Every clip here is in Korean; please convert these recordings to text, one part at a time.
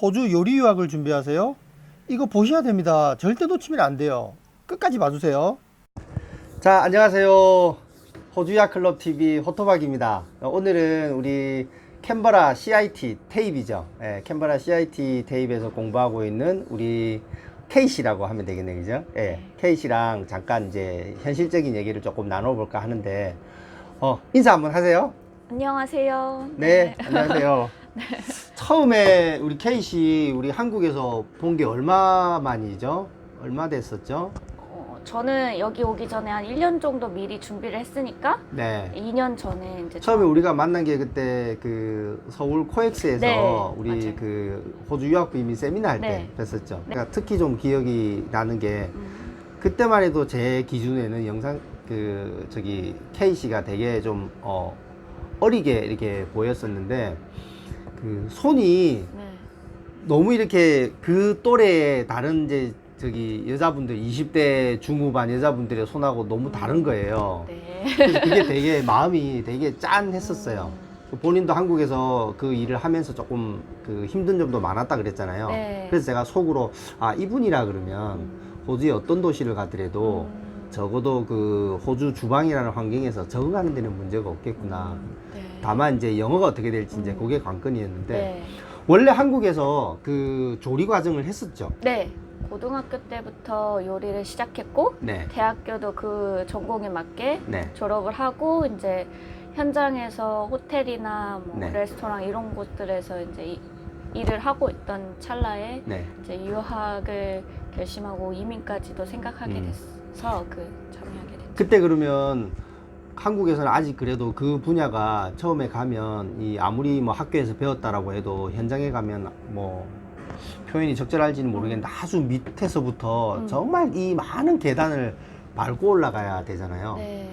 호주 요리 유학을 준비하세요? 이거 보셔야 됩니다. 절대 놓치면 안 돼요. 끝까지 봐주세요. 자, 안녕하세요. 호주 유학 클럽 TV 호토박입니다. 오늘은 우리 캔버라 CIT 테입이죠. 예, 캔버라 CIT 테입에서 공부하고 있는 우리 K씨라고 하면 되겠네요. 그죠? 예, K씨랑 잠깐 이제 현실적인 얘기를 조금 나눠볼까 하는데, 인사 한번 하세요. 안녕하세요. 네, 안녕하세요. 처음에 우리 K씨 우리 한국에서 본 게 얼마 만이죠? 얼마 됐었죠? 저는 여기 오기 전에 한 1년 정도 미리 준비를 했으니까 네. 2년 전에 이제 처음에 우리가 만난 게 그때 그 서울 코엑스에서 네, 우리 맞아요. 그 호주 유학부 이민 세미나 할 때 네. 뵀었죠. 그러니까 특히 좀 기억이 나는 게 그때만 해도 제 기준에는 영상 그 저기 K씨가 되게 좀 어리게 이렇게 보였었는데 그 손이 네. 너무 이렇게 그 또래의 다른 이제 저기 여자분들 20대 중후반 여자분들의 손하고 너무 다른 거예요. 네. 그래서 그게 되게 마음이 되게 짠했었어요. 본인도 한국에서 그 일을 하면서 조금 그 힘든 점도 많았다 그랬잖아요. 네. 그래서 제가 속으로 아, 이분이라 그러면 호주의 어떤 도시를 가더라도 적어도 그 호주 주방이라는 환경에서 적응하는 데는 문제가 없겠구나. 네. 다만 이제 영어가 어떻게 될지 이제 그게 관건이었는데 네. 원래 한국에서 그 조리 과정을 했었죠. 네. 고등학교 때부터 요리를 시작했고 네. 대학교도 그 전공에 맞게 네. 졸업을 하고 이제 현장에서 호텔이나 뭐 네. 레스토랑 이런 곳들에서 이제 일을 하고 있던 찰나에 네. 이제 유학을 결심하고 이민까지도 생각하게 음. 돼서 참여하게 됐죠. 그때 그러면 한국에서는 아직 그래도 그 분야가 처음에 가면 이 아무리 뭐 학교에서 배웠다라고 해도 현장에 가면 뭐 표현이 적절할지는 모르겠는데 아주 밑에서부터 정말 이 많은 계단을 밟고 올라가야 되잖아요. 네.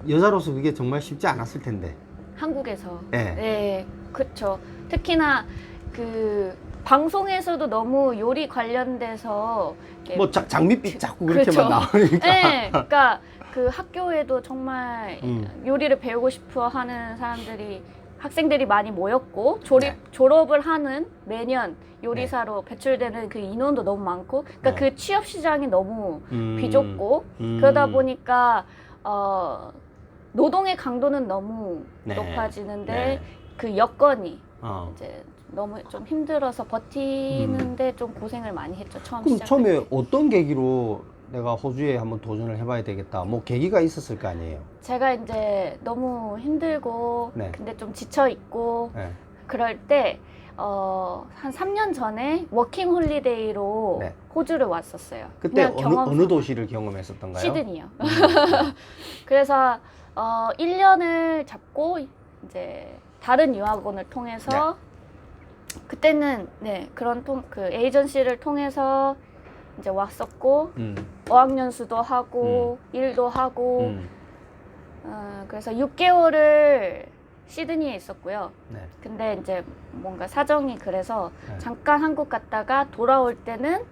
여자로서 그게 정말 쉽지 않았을 텐데. 한국에서. 네. 네, 그쵸. 특히나 그 방송에서도 너무 요리 관련돼서 이렇게 뭐 장밋빛 자꾸 그렇게만 그렇죠. 나오니까. 네, 그러니까 그 학교에도 정말 음. 요리를 배우고 싶어 하는 사람들이 학생들이 많이 모였고 네. 졸업을 하는 매년 요리사로 배출되는 그 인원도 너무 많고 그러니까 네. 그 취업 시장이 너무 음. 비좁고 그러다 보니까 노동의 강도는 너무 네. 높아지는데 네. 그 여건이 어. 이제 너무 좀 힘들어서 버티는데 좀 고생을 많이 했죠. 처음 그럼 시작할 처음에 때. 어떤 계기로 내가 호주에 한번 도전을 해봐야 되겠다. 뭐 계기가 있었을 거 아니에요. 제가 이제 너무 힘들고 네. 근데 좀 지쳐 있고 네. 그럴 때 한 3년 전에 워킹 홀리데이로 네. 호주를 왔었어요. 그때 그냥 경험 어느 삼아. 도시를 경험했었던가요? 시드니요. 그래서 1년을 잡고 이제 다른 유학원을 통해서 그때는 네 그런 그 에이전시를 통해서 이제 왔었고 어학연수도 하고 일도 하고 그래서 6개월을 시드니에 있었고요. 네. 근데 이제 뭔가 사정이 그래서 네. 잠깐 한국 갔다가 돌아올 때는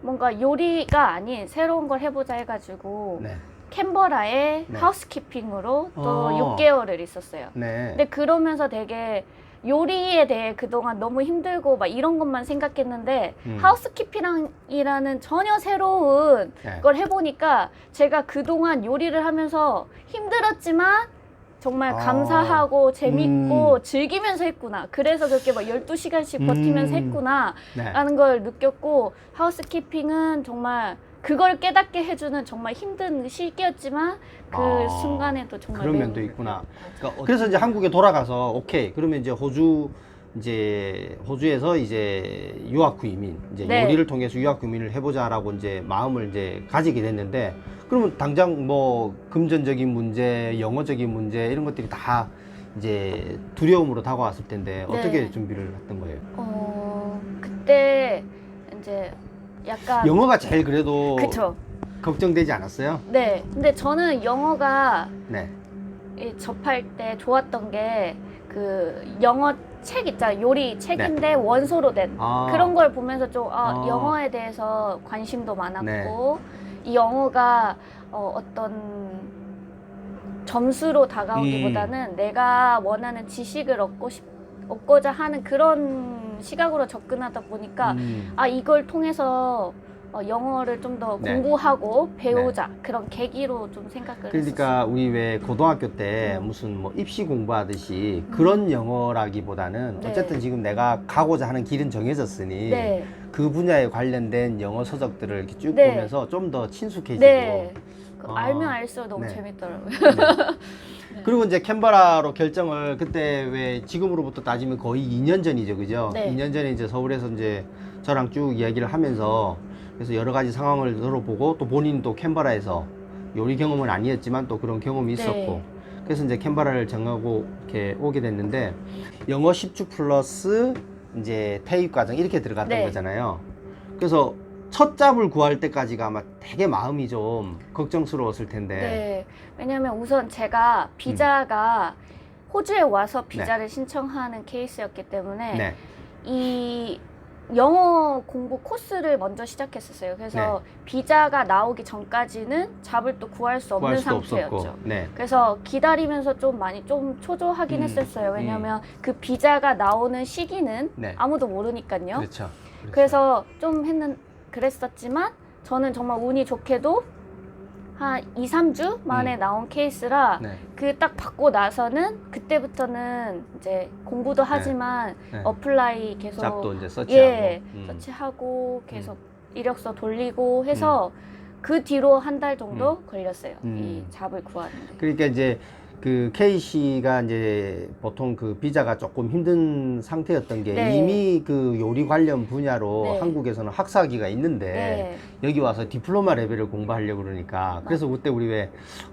뭔가 요리가 아닌 새로운 걸 해보자 해가지고 네. 캔버라에 네. 하우스키핑으로 또 어. 6개월을 있었어요. 네. 근데 그러면서 되게 요리에 대해 그동안 너무 힘들고 막 이런 것만 생각했는데 하우스키핑이라는 전혀 새로운 네. 걸 해보니까 제가 그동안 요리를 하면서 힘들었지만 정말 감사하고 재밌고 즐기면서 했구나. 그래서 그렇게 막 12시간씩 버티면서 했구나 네. 라는 걸 느꼈고 하우스키핑은 정말 그걸 깨닫게 해주는 정말 힘든 시기였지만 그 순간에도 정말 그런 매우- 면도 있구나. 그러니까 그래서 이제 한국에 돌아가서 오케이 그러면 이제 호주에서 이제 유학 후 이민 이제 네. 요리를 통해서 유학 후 이민을 해보자라고 이제 마음을 이제 가지게 됐는데 그러면 당장 뭐 금전적인 문제, 영어적인 문제 이런 것들이 다 이제 두려움으로 다가왔을 텐데 어떻게 네. 준비를 했던 거예요? 그때 이제 약간 영어가 제일 그래도 그쵸. 걱정되지 않았어요? 네. 근데 저는 영어가 네. 접할 때 좋았던 게 그 영어 책 있잖아요. 요리 책인데 원소로 된 그런 걸 보면서 좀 영어에 대해서 관심도 많았고 이 영어가 어떤 점수로 다가오기보다는 내가 원하는 지식을 얻고자 하는 그런 시각으로 접근하다 보니까 음. 아 이걸 통해서 영어를 좀 더 네. 공부하고 배우자 그런 계기로 좀 생각을 그러니까 우리 왜 고등학교 때 음. 무슨 뭐 입시 공부하듯이 그런 영어라기보다는 네. 어쨌든 지금 내가 가고자 하는 길은 정해졌으니 네. 그 분야에 관련된 영어 서적들을 이렇게 쭉 네. 보면서 좀 더 친숙해지고 네. 그 아. 알면 알수록 너무 네. 재밌더라고요. 네. 그리고 이제 캔버라로 결정을 그때 왜 지금으로부터 따지면 거의 2년 전이죠, 그죠? 네. 2년 전에 이제 서울에서 이제 저랑 쭉 이야기를 하면서 그래서 여러 가지 상황을 들어보고 또 본인도 캔버라에서 요리 경험은 아니었지만 또 그런 경험이 있었고 네. 그래서 이제 캔버라를 정하고 이렇게 오게 됐는데 영어 10주 플러스 이제 태입 과정 이렇게 들어갔던 네. 거잖아요. 그래서 첫 잡을 구할 때까지가 아마 되게 마음이 좀 걱정스러웠을 텐데. 네. 왜냐면 우선 제가 비자가 호주에 와서 비자를 신청하는 케이스였기 때문에 네. 이 영어 공부 코스를 먼저 시작했었어요. 그래서 비자가 나오기 전까지는 잡을 또 구할 수 없는 구할 수도 상태였죠. 없었고. 네. 그래서 기다리면서 좀 많이 좀 초조하긴 했었어요. 왜냐면 그 비자가 나오는 시기는 네. 아무도 모르니까요. 그렇죠. 그래서 좀 그랬었지만 저는 정말 운이 좋게도 한 2, 3주 만에 나온 케이스라 네. 그 딱 받고 나서는 그때부터는 이제 공부도 하지만 네. 어플라이 계속 잡도 이제 서치하고. 예, 서치하고 계속 이력서 돌리고 해서 그 뒤로 한 달 정도 걸렸어요. 이 잡을 구하는데. 그러니까 이제 그 K씨가 이제 보통 그 비자가 조금 힘든 상태였던 게 네. 이미 그 요리 관련 분야로 네. 한국에서는 학사학위가 있는데 네. 여기 와서 디플로마 레벨을 공부하려고 그러니까 그래서 그때 우리 왜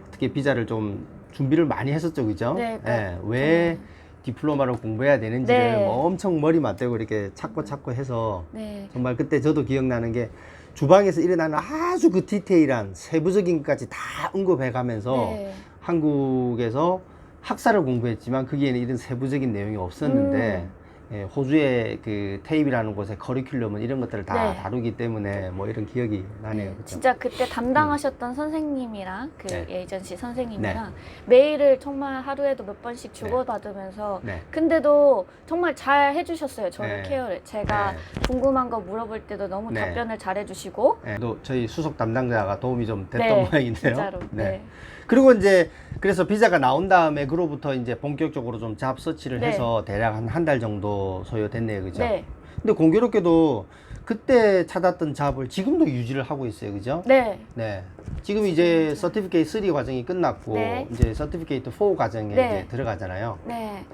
어떻게 비자를 좀 준비를 많이 했었죠, 그죠? 네, 예, 왜 디플로마를 공부해야 되는지를 네. 뭐 엄청 머리 맞대고 이렇게 찾고 해서 네. 정말 그때 저도 기억나는 게 주방에서 일어나는 아주 그 디테일한 세부적인 것까지 다 언급해 가면서 네. 한국에서 학사를 공부했지만 거기에는 이런 세부적인 내용이 없었는데 예, 호주의 그 테이프라는 곳의 커리큘럼은 이런 것들을 다 네. 다루기 때문에 뭐 이런 기억이 나네요. 네, 그죠? 진짜 그때 담당하셨던 선생님이랑 그 네. 에이전시 선생님이랑 메일을 정말 하루에도 몇 번씩 주고받으면서 네. 근데도 정말 잘 해주셨어요. 저를 네. 케어를. 제가 네. 궁금한 거 물어볼 때도 너무 네. 답변을 잘 해주시고 예, 또 저희 수석 담당자가 도움이 좀 됐던 네, 모양인데요. 진짜로. 네. 그리고 이제 그래서 비자가 나온 다음에 그로부터 이제 본격적으로 좀 잡 서치를 네. 해서 대략 한 달 정도 소요됐네요, 그죠? 네. 근데 공교롭게도 그때 찾았던 잡을 지금도 유지를 하고 있어요, 그죠? 네. 네. 지금 이제 서티피케이트 3 과정이 끝났고 네. 이제 서티피케이트 4 과정에 네. 이제 들어가잖아요. 네.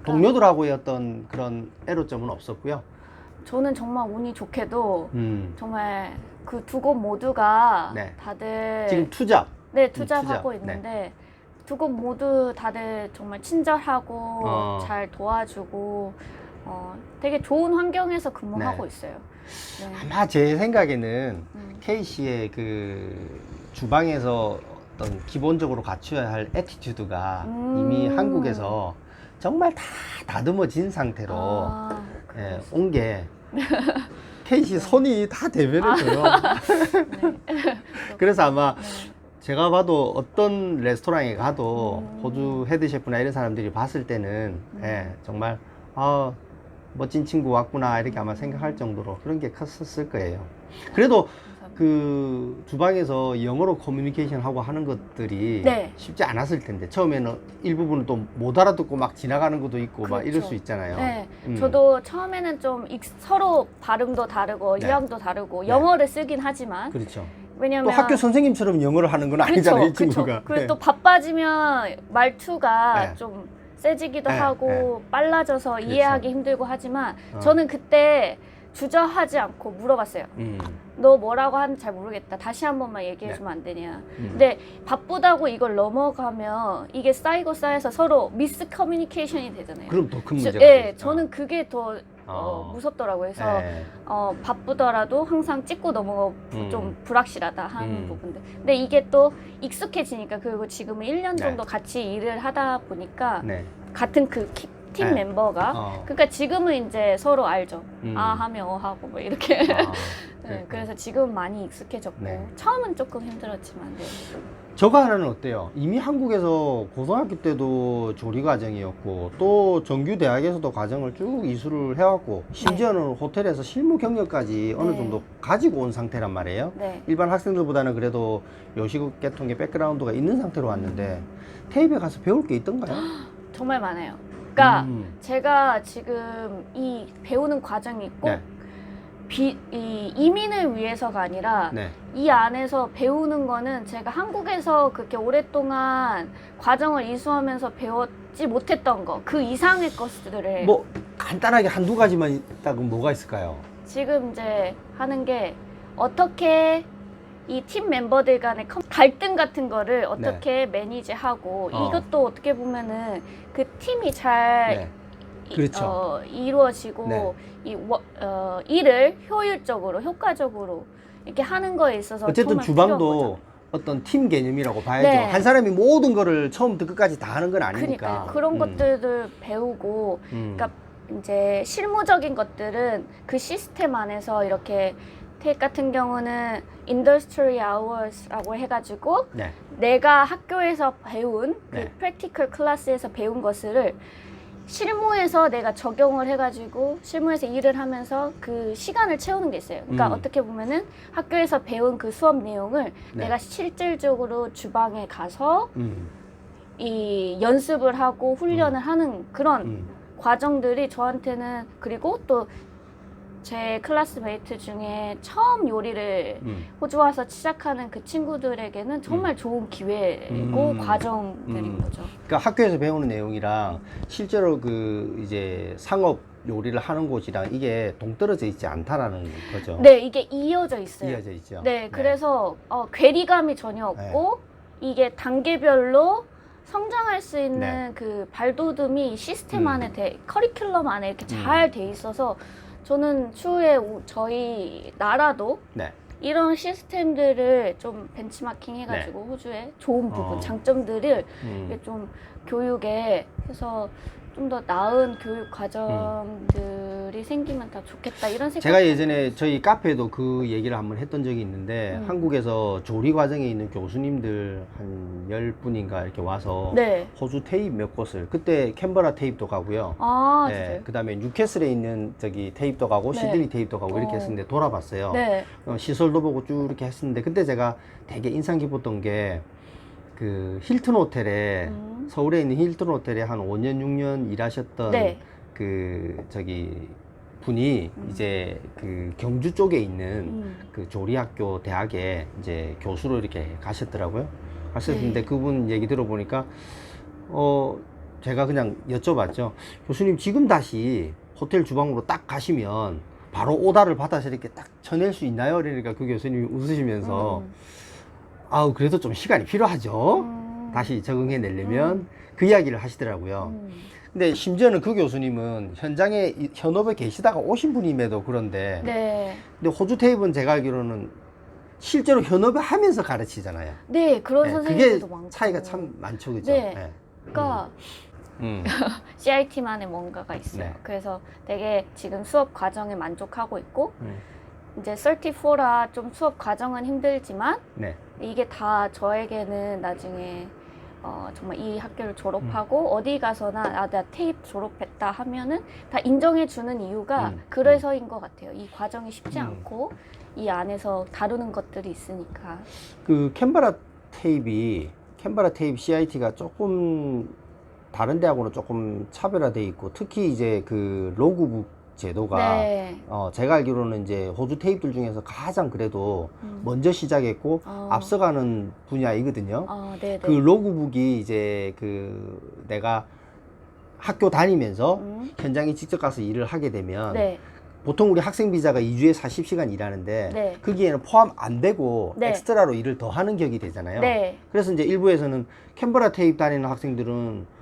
동료들하고의 어떤 그런 애로점은 없었고요. 저는 정말 운이 좋게도 정말 그 두 곳 모두가 네. 다들 지금 투잡. 네, 투잡하고 투잡. 있는데 두 곳 모두 다들 정말 친절하고 잘 도와주고 되게 좋은 환경에서 근무하고 네. 있어요. 네. 아마 제 생각에는 K씨의 그 주방에서 어떤 기본적으로 갖춰야 할 애티튜드가 이미 한국에서 정말 다 다듬어진 상태로 예, 온 게 K씨 손이 다 대변해줘요. 네. 그래서 아마 제가 봐도 어떤 레스토랑에 가도 호주 헤드셰프나 이런 사람들이 봤을 때는 예, 정말 멋진 친구 왔구나 이렇게 아마 생각할 정도로 그런 게 컸었을 거예요. 그래도 그 주방에서 영어로 커뮤니케이션 하고 하는 것들이 네. 쉽지 않았을 텐데 처음에는 일부분은 또 못 알아듣고 막 지나가는 것도 있고 막 이럴 그렇죠. 수 있잖아요. 네, 저도 처음에는 좀 서로 발음도 다르고 네. 유형도 다르고 네. 영어를 쓰긴 하지만 그렇죠. 왜냐면 또 학교 선생님처럼 영어를 하는 건 아니잖아요, 이 친구가. 그리고 네. 또 바빠지면 말투가 네. 좀 세지기도 네, 하고 빨라져서 그렇죠. 이해하기 힘들고 하지만 저는 그때 주저하지 않고 물어봤어요. 너 뭐라고 하는지 잘 모르겠다. 다시 한 번만 얘기해주면 안 되냐. 근데 바쁘다고 이걸 넘어가면 이게 쌓이고 쌓여서 서로 미스 커뮤니케이션이 되잖아요. 그럼 더 큰 문제가 예, 되죠. 저는 그게 더 무섭더라고요. 그래서 네. 바쁘더라도 항상 찍고 넘어가 좀 불확실하다 하는 부분들. 근데 이게 또 익숙해지니까 그리고 지금은 1년 정도 같이 일을 하다 보니까 네. 같은 그 팀 네. 멤버가. 그러니까 지금은 이제 서로 알죠. 아 하면 하고 뭐 이렇게. 네, 그래서 지금 많이 익숙해졌고 네. 처음은 조금 힘들었지만. 네. 저거 하나는 어때요? 이미 한국에서 고등학교 때도 조리 과정이었고 또 정규 대학에서도 과정을 쭉 이수를 해왔고 심지어는 호텔에서 실무 경력까지 어느 네. 정도 가지고 온 상태란 말이에요. 네. 일반 학생들보다는 그래도 요식 계통의 백그라운드가 있는 상태로 왔는데 테이프에 가서 배울 게 있던가요? 정말 많아요. 그러니까 음. 제가 지금 이 배우는 과정이 꼭 네. 이 이민을 위해서가 아니라 네. 이 안에서 배우는 거는 제가 한국에서 그렇게 오랫동안 과정을 이수하면서 배웠지 못했던 거, 그 이상의 것들을 뭐 간단하게 한두 가지만 있다고 뭐가 있을까요? 지금 이제 하는 게 어떻게 이 팀 멤버들 간의 갈등 같은 거를 어떻게 매니지하고 이것도 어떻게 보면은 그 팀이 잘 네. 그렇죠. 이루어지고 네. 일을 효율적으로 효과적으로 이렇게 하는 거에 있어서 어쨌든 정말 필요한 주방도 거죠. 어떤 팀 개념이라고 봐야죠. 네. 한 사람이 모든 거를 처음부터 끝까지 다 하는 건 아니니까. 그러니까 그런 것들을 배우고 그러니까 이제 실무적인 것들은 그 시스템 안에서 이렇게 테이크 같은 경우는 Industry Hours라고 해가지고 네. 내가 학교에서 배운 그 네. 프랙티컬 클래스에서 배운 것을 실무에서 내가 적용을 해가지고 실무에서 일을 하면서 그 시간을 채우는 게 있어요. 그러니까 어떻게 보면은 학교에서 배운 그 수업 내용을 네. 내가 실질적으로 주방에 가서 이 연습을 하고 훈련을 하는 그런 과정들이 저한테는 그리고 또 제 클래스메이트 중에 처음 요리를 호주 와서 시작하는 그 친구들에게는 정말 좋은 기회고 과정들인 거죠. 그러니까 학교에서 배우는 내용이랑 실제로 그 이제 상업 요리를 하는 곳이랑 이게 동떨어져 있지 않다라는 거죠. 네, 이게 이어져 있어요. 이어져 있죠. 네, 그래서 괴리감이 전혀 없고 이게 단계별로 성장할 수 있는 네. 그 발돋움이 시스템 안에 커리큘럼 안에 이렇게 잘 돼 있어서 저는 추후에 저희 나라도 네. 이런 시스템들을 좀 벤치마킹 해가지고 호주의 좋은 부분, 장점들을 이렇게 좀 교육에 해서 좀 더 나은 교육 과정들이 생기면 다 좋겠다 이런 생각. 제가 예전에 저희 카페에도 그 얘기를 한번 했던 적이 있는데 한국에서 조리 과정에 있는 교수님들 한 10분인가 이렇게 와서 네. 호주 테이프 몇 곳을 그때 캔버라 테이프도 가고요. 아, 네, 진짜요? 그다음에 뉴캐슬에 있는 저기 테이프도 가고 네. 시드니 테이프도 가고 이렇게 했었는데 돌아봤어요. 네. 시설도 보고 쭉 이렇게 했었는데 그때 제가 되게 인상 깊었던 게 그 힐튼 호텔에 서울에 있는 힐튼 호텔에 한 5년 6년 일하셨던 네. 그 저기 분이 이제 그 경주 쪽에 있는 그 조리학교 대학에 이제 교수로 이렇게 가셨더라고요. 가셨는데 네. 그분 얘기 들어보니까 제가 그냥 여쭤봤죠. 교수님 지금 다시 호텔 주방으로 딱 가시면 바로 오다를 받아서 이렇게 딱 쳐낼 수 있나요? 그러니까 그 교수님이 웃으시면서 아우 그래도 좀 시간이 필요하죠. 다시 적응해 내려면 그 이야기를 하시더라고요. 근데 심지어는 그 교수님은 현장에 현업에 계시다가 오신 분임에도 그런데 네. 근데 호주 테이프는 제가 알기로는 실제로 현업에 하면서 가르치잖아요. 네, 그런 네, 선생님들도 그게 많고. 차이가 참 많죠, 그죠? 네. 그러니까 CIT만의 뭔가가 있어요. 네. 그래서 되게 지금 수업 과정에 만족하고 있고 이제 34라 좀 수업 과정은 힘들지만 네. 이게 다 저에게는 나중에 정말 이 학교를 졸업하고 어디 가서나 나 테이프 졸업했다 하면은 다 인정해 주는 이유가 그래서인 것 같아요. 이 과정이 쉽지 않고 이 안에서 다루는 것들이 있으니까. 그 캔버라 테이프 CIT가 조금 다른 데하고는 조금 차별화돼 있고 특히 이제 그 로그북 제도가 네. 제가 알기로는 이제 호주 테이프들 중에서 가장 그래도 먼저 시작했고 앞서가는 분야이거든요. 네네. 그 로그북이 이제 그 내가 학교 다니면서 현장에 직접 가서 일을 하게 되면 네. 보통 우리 학생 비자가 2주에 40시간 일하는데 네. 거기에는 포함 안 되고 네. 엑스트라로 일을 더 하는 격이 되잖아요. 네. 그래서 이제 일부에서는 캔버라 테이프 다니는 학생들은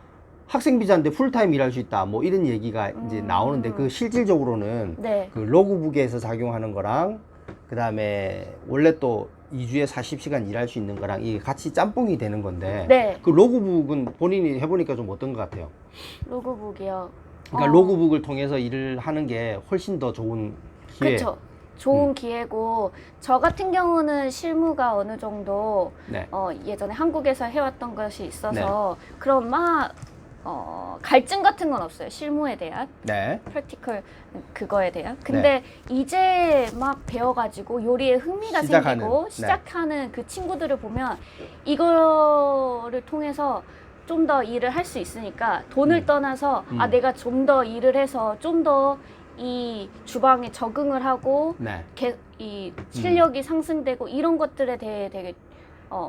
학생 비자인데 풀타임 일할 수 있다 뭐 이런 얘기가 이제 나오는데 그 실질적으로는 네. 그 로그북에서 작용하는 거랑 그 다음에 원래 또 2주에 40시간 일할 수 있는 거랑 이게 같이 짬뽕이 되는 건데 네. 그 로그북은 본인이 해보니까 좀 어떤 것 같아요? 로그북이요. 그러니까 로그북을 통해서 일을 하는 게 훨씬 더 좋은 기회. 그렇죠. 좋은 기회고 저 같은 경우는 실무가 어느 정도 네. 예전에 한국에서 해왔던 것이 있어서 그런 막 갈증 같은 건 없어요. 실무에 대한 네. 프랙티컬 그거에 대한. 근데 이제 막 배워가지고 요리에 흥미가 생기고 시작하는 그 친구들을 보면 이거를 통해서 좀 더 일을 할 수 있으니까 돈을 떠나서 내가 좀 더 일을 해서 좀 더 이 주방에 적응을 하고 이 실력이 상승되고 이런 것들에 대해 되게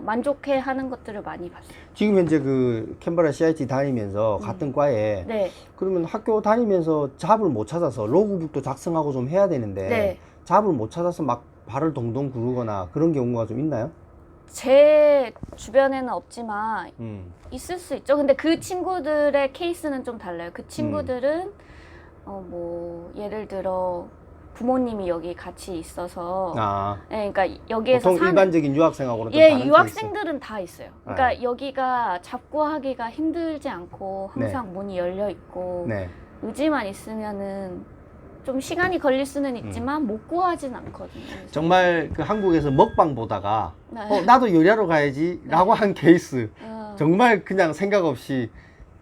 만족해 하는 것들을 많이 봤어요. 지금 현재 그 캔버라 CIT 다니면서 같은 과에 그러면 학교 다니면서 잡을 못 찾아서 로그북도 작성하고 좀 해야 되는데 잡을 못 찾아서 막 발을 동동 구르거나 그런 경우가 좀 있나요? 제 주변에는 없지만 있을 수 있죠. 근데 그 친구들의 케이스는 좀 달라요. 그 친구들은 뭐 예를 들어 부모님이 여기 같이 있어서 그러니까 여기에서 보통 일반적인 유학생하고는 좀 다른 유학생들은 다 있어요. 그러니까 여기가 잡고 하기가 힘들지 않고 항상 문이 열려 있고 의지만 있으면은 좀 시간이 걸릴 수는 있지만 못 구하진 않거든요. 정말 그 한국에서 먹방 보다가 나도 요리하러 가야지 라고 한 케이스 정말 그냥 생각 없이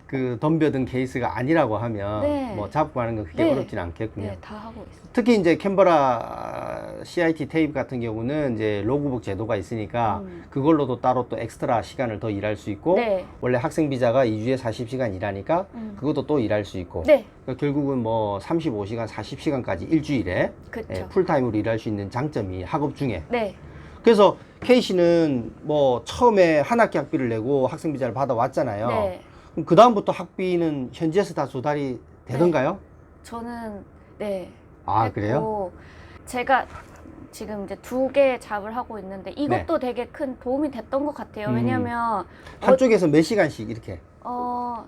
그 덤벼든 케이스가 아니라고 하면 뭐 잡고 하는 건 그게 어렵진 않겠군요. 네, 다 하고 있어요. 특히 이제 캔버라 CIT 테이프 같은 경우는 이제 로그북 제도가 있으니까 그걸로도 따로 또 엑스트라 시간을 더 일할 수 있고 원래 학생 비자가 2주에 40시간 일하니까 그것도 또 일할 수 있고 그러니까 결국은 뭐 35시간, 40시간까지 일주일에 풀타임으로 일할 수 있는 장점이 학업 중에 그래서 K씨는 뭐 처음에 한 학기 학비를 내고 학생 비자를 받아왔잖아요. 그럼 그 다음부터 학비는 현지에서 다 조달이 되던가요? 저는 아 그래요? 제가 지금 이제 2개 잡을 하고 있는데 이것도 되게 큰 도움이 됐던 것 같아요. 왜냐면 한쪽에서 몇 시간씩 이렇게?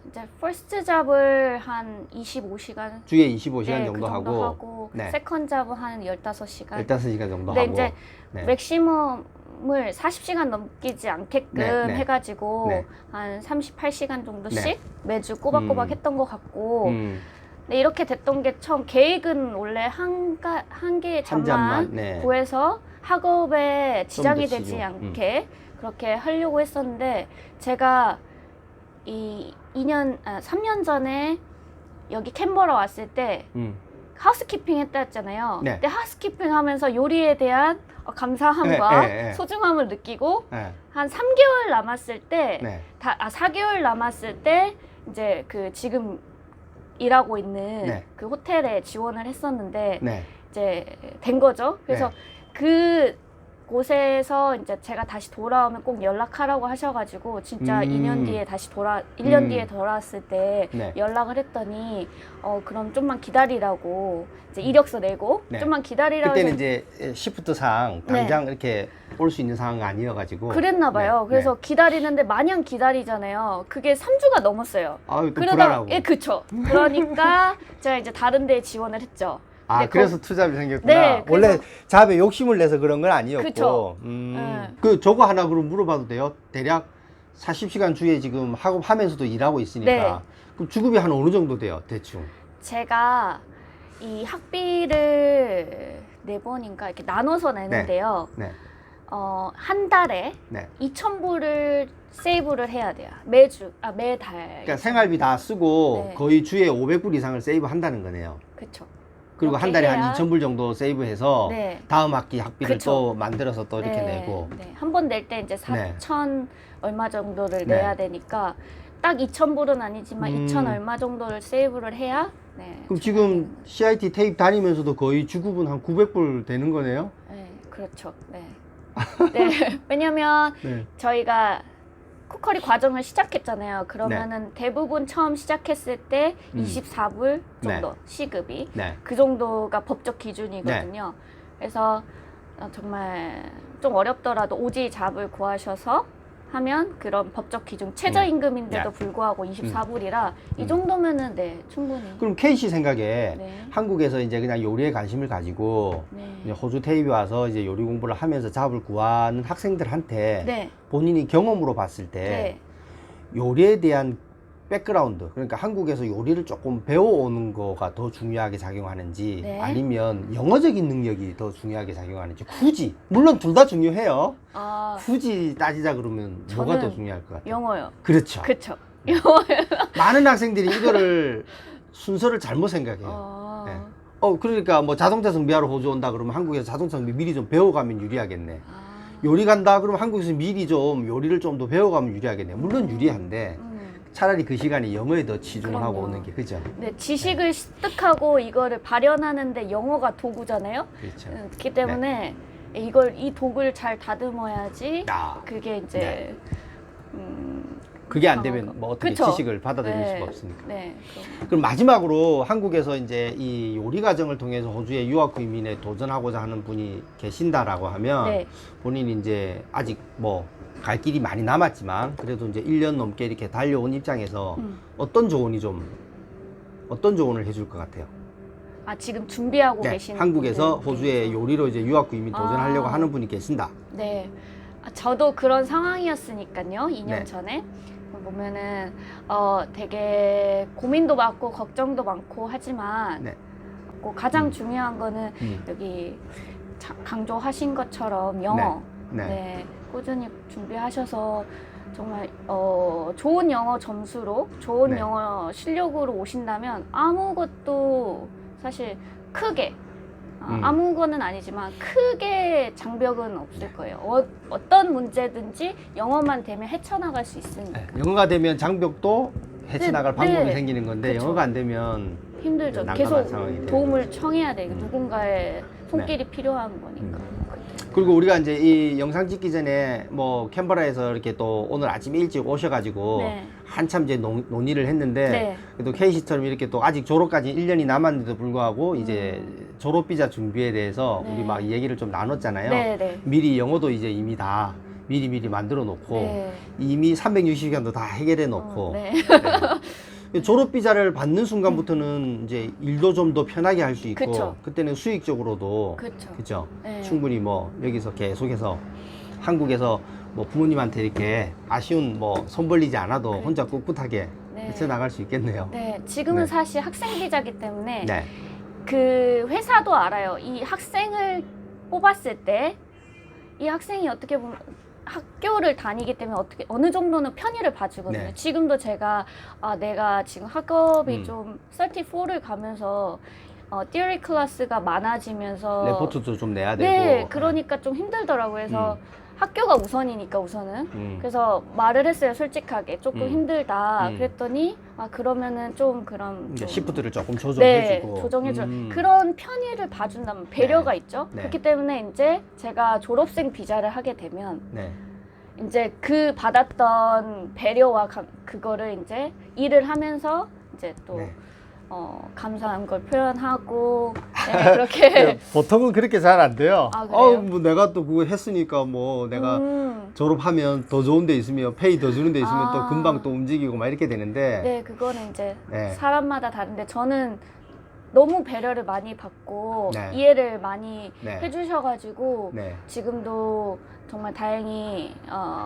이제 퍼스트 잡을 한 25시간 주에 25시간 정도 그 정도 하고 하고 세컨 잡은 한 15시간 15시간 정도 근데 하고 이제 맥시멈을 40시간 넘기지 않게끔 해가지고 한 38시간 정도씩 매주 꼬박꼬박 했던 것 같고 네, 이렇게 됐던 게 처음 계획은 원래 한 개의 잡만 구해서 학업에 지장이 되지 않게 그렇게 하려고 했었는데 제가 이 3년 전에 여기 캔버라 왔을 때 하우스키핑 했다 했잖아요. 근데 하우스키핑 하면서 요리에 대한 감사함과 소중함을 느끼고 한 3개월 남았을 때 4개월 남았을 때 이제 그 지금 일하고 있는 그 호텔에 지원을 했었는데 이제 된 거죠. 그래서 그 곳에서 이제 제가 다시 돌아오면 꼭 연락하라고 하셔가지고 진짜 2년 뒤에 1년 뒤에 돌아왔을 때 연락을 했더니 그럼 좀만 기다리라고 이제 이력서 내고 좀만 기다리라고 그때는 이제 시프트상 당장 이렇게 올 수 있는 상황이 아니어가지고 그랬나 봐요. 그래서 기다리는데 마냥 기다리잖아요. 그게 3주가 넘었어요. 또 불안하고. 그쵸. 그러니까 제가 이제 다른 데에 지원을 했죠. 그래서 투잡이 생겼구나. 원래 잡에 욕심을 내서 그런 건 아니었고. 그 저거 하나 그럼 물어봐도 돼요? 대략 40시간 주에 지금 학업하면서도 일하고 있으니까 그럼 주급이 한 어느 정도 돼요? 대충. 제가 이 학비를 4번인가 이렇게 나눠서 내는데요. 한 달에 2,000불을 세이브를 해야 돼요. 매달. 그러니까 생활비 다 쓰고 거의 주에 500불 이상을 세이브 한다는 거네요. 그쵸. 그리고 한 달에 한 2,000불 정도 세이브해서 다음 학기 학비를 또 만들어서 또 이렇게 내고 한 번 낼 때 이제 4,000 얼마 정도를 내야 되니까 딱 2,000불은 아니지만 2,000 얼마 정도를 세이브를 해야 그럼 지금 CIT 테이프 다니면서도 거의 주급은 한 900불 되는 거네요? 네, 그렇죠. 왜냐면 저희가 쿠커리 과정을 시작했잖아요. 그러면은 대부분 처음 시작했을 때 24불 정도 시급이 그 정도가 법적 기준이거든요. 그래서 정말 좀 어렵더라도 오지 잡을 구하셔서 하면 그런 법적 기준 최저임금인데도 불구하고 24불이라 이 정도면은 충분히. 그럼 K씨 생각에 한국에서 이제 그냥 요리에 관심을 가지고 이제 호주 테이프에 와서 이제 요리 공부를 하면서 잡을 구하는 학생들한테 본인이 경험으로 봤을 때 요리에 대한 백그라운드, 그러니까 한국에서 요리를 조금 배워오는 거가 더 중요하게 작용하는지 네. 아니면 영어적인 능력이 더 중요하게 작용하는지, 굳이 물론 둘 다 중요해요. 아, 굳이 따지자 그러면 뭐가 더 저는 중요할 것 같아요? 영어요. 그렇죠. 그쵸. 영어요. 많은 학생들이 이거를 순서를 잘못 생각해요. 네. 그러니까 뭐 자동차 정비하러 호주 온다 그러면 한국에서 자동차 정비 미리 좀 배워가면 유리하겠네. 요리 간다 그러면 한국에서 미리 좀 요리를 좀 더 배워가면 유리하겠네. 물론 유리한데 차라리 그 시간에 영어에 더 치중을 하고 그럼요. 오는 게 그죠? 네, 지식을 습득하고 이거를 발현하는데 영어가 도구잖아요. 그렇죠. 그렇기 때문에 이 독을 잘 다듬어야지 아, 그게 이제 네. 그게 안 되면 강한 거. 뭐 어떻게 그쵸? 지식을 받아들일 네. 수가 없으니까. 네. 그럼 마지막으로 한국에서 이제 이 요리 과정을 통해서 호주의 유학 구민에 도전하고자 하는 분이 계신다라고 하면 네. 본인이 이제 아직 뭐 갈 길이 많이 남았지만 그래도 이제 1년 넘게 이렇게 달려온 입장에서 어떤 조언을 해줄 것 같아요? 아, 지금 준비하고 네, 계신 한국에서 분들 호주의 중에서. 요리로 이제 유학 구민 도전하려고 아. 하는 분이 계신다. 네. 저도 그런 상황이었으니까요. 2년 네. 전에. 보면은 되게 고민도 많고 걱정도 많고 하지만 네. 가장 중요한 거는 음. 여기 강조하신 것처럼 영어 네. 네, 꾸준히 준비하셔서 정말 좋은 영어 점수로 좋은 네. 영어 실력으로 오신다면 아무것도 사실 크게 아무거는 아니지만 크게 장벽은 없을 거예요. 어떤 문제든지 영어만 되면 헤쳐나갈 수 있으니까. 네. 영어가 되면 장벽도 헤쳐나갈 네, 방법이 네. 생기는 건데 그쵸. 영어가 안 되면 힘들죠. 난감한 계속 상황이 돼요. 도움을 청해야 돼. 누군가의 손길이 필요한 거니까. 그리고 우리가 이제 이 영상 찍기 전에 뭐 캔버라에서 이렇게 또 오늘 아침 일찍 오셔가지고 네. 한참 이제 논의를 했는데 네. 그래도 K씨처럼 이렇게 또 아직 졸업까지 1년이 남았는데도 불구하고 이제 졸업 비자 준비에 대해서 네. 우리 막 얘기를 좀 나눴잖아요. 네, 네. 미리 영어도 이제 이미 다 미리 만들어 놓고 네. 이미 360시간도 다 해결해 놓고 네. 네. 졸업 비자를 받는 순간부터는 이제 일도 좀 더 편하게 할 수 있고 그쵸. 그때는 수익적으로도 그쵸. 그죠? 네. 충분히 뭐 여기서 계속해서 한국에서 뭐 부모님한테 이렇게 아쉬운 뭐 손 벌리지 않아도 혼자 꿋꿋하게 네. 헤쳐나갈 수 있겠네요. 네, 지금은 네. 사실 학생 비자기 때문에 네. 그 회사도 알아요. 이 학생을 뽑았을 때 이 학생이 어떻게 보면 학교를 다니기 때문에 어느 정도는 편의를 봐주거든요. 네. 지금도 제가 내가 지금 학업이 좀 34를 가면서 theory 클래스가 많아지면서 레포트도 좀 내야 되고. 네, 그러니까 좀 힘들더라고요. 그래서 학교가 우선이니까 우선은. 그래서 말을 했어요, 솔직하게. 조금 힘들다. 그랬더니 그러면은 좀 그럼 이제 좀 시프트를 조금 네, 조정해주고. 조정해줘. 그런 편의를 봐준다면 배려가 네. 있죠. 네. 그렇기 때문에 이제 제가 졸업생 비자를 하게 되면 네. 이제 그 받았던 배려와 그거를 이제 일을 하면서 이제 또 네. 감사한 걸 표현하고 네, 그렇게 보통은 그렇게 잘 안 돼요. 아, 그래요? 뭐 내가 또 그거 했으니까 뭐 내가 졸업하면 더 좋은 데 있으면 페이 더 주는 데 있으면 또 금방 또 움직이고 막 이렇게 되는데. 네, 그거는 이제 네. 사람마다 다른데 저는 너무 배려를 많이 받고 네. 이해를 많이 네. 해주셔가지고 네. 지금도 정말 다행히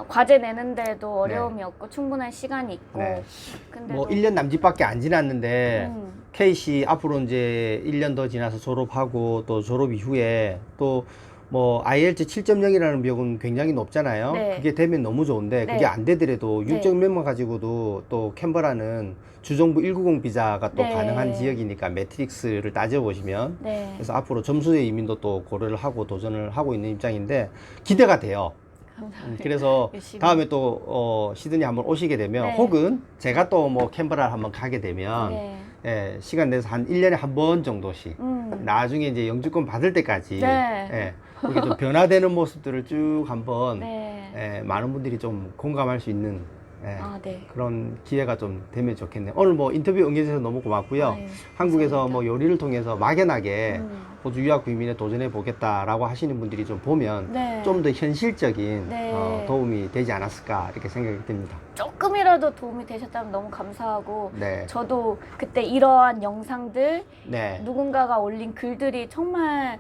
과제 내는데도 어려움이 없고 충분한 시간이 있고 네. 근데도 뭐 1년 남짓밖에 안 지났는데 음. K씨 앞으로 이제 1년 더 지나서 졸업하고 또 졸업 이후에 또 뭐 IELTS 7.0이라는 벽은 굉장히 높잖아요. 네. 그게 되면 너무 좋은데 네. 그게 안 되더라도 네. 6.0만 가지고도 또 캔버라는 주정부 190 비자가 또 네. 가능한 지역이니까 매트릭스를 따져보시면 네. 그래서 앞으로 점수의 이민도 또 고려를 하고 도전을 하고 있는 입장인데 기대가 돼요. 감사합니다. 그래서 열심히. 다음에 또 시드니 한번 오시게 되면 네. 혹은 제가 또 뭐 캔버라를 한번 가게 되면 네. 예, 시간 내서 한 1년에 한 번 정도씩 나중에 이제 영주권 받을 때까지 네. 예, 이렇게 좀 변화되는 모습들을 쭉 한번 네. 예, 많은 분들이 좀 공감할 수 있는 예, 네. 그런 기회가 좀 되면 좋겠네요. 오늘 뭐 인터뷰 응해주셔서 너무 고맙고요. 아유, 한국에서 감사합니다. 뭐 요리를 통해서 막연하게 호주 유학 구민에 도전해 보겠다라고 하시는 분들이 좀 보면 네. 좀 더 현실적인 네. 도움이 되지 않았을까 이렇게 생각이 듭니다. 조금이라도 도움이 되셨다면 너무 감사하고 네. 저도 그때 이러한 영상들 네. 누군가가 올린 글들이 정말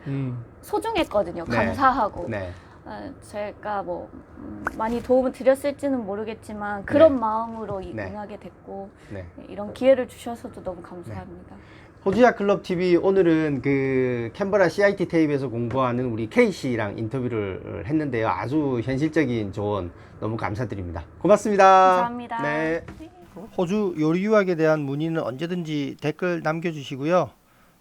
소중했거든요. 네. 감사하고 네. 제가 뭐 많이 도움을 드렸을지는 모르겠지만 그런 네. 마음으로 네. 응하게 됐고 네. 이런 기회를 주셔서도 너무 감사합니다. 호주야 클럽 TV 오늘은 그 캔버라 CIT 테이프에서 공부하는 우리 K 씨랑 인터뷰를 했는데요. 아주 현실적인 조언 너무 감사드립니다. 고맙습니다. 감사합니다. 네. 호주 요리 유학에 대한 문의는 언제든지 댓글 남겨주시고요.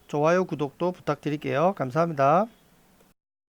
좋아요, 구독도 부탁드릴게요. 감사합니다.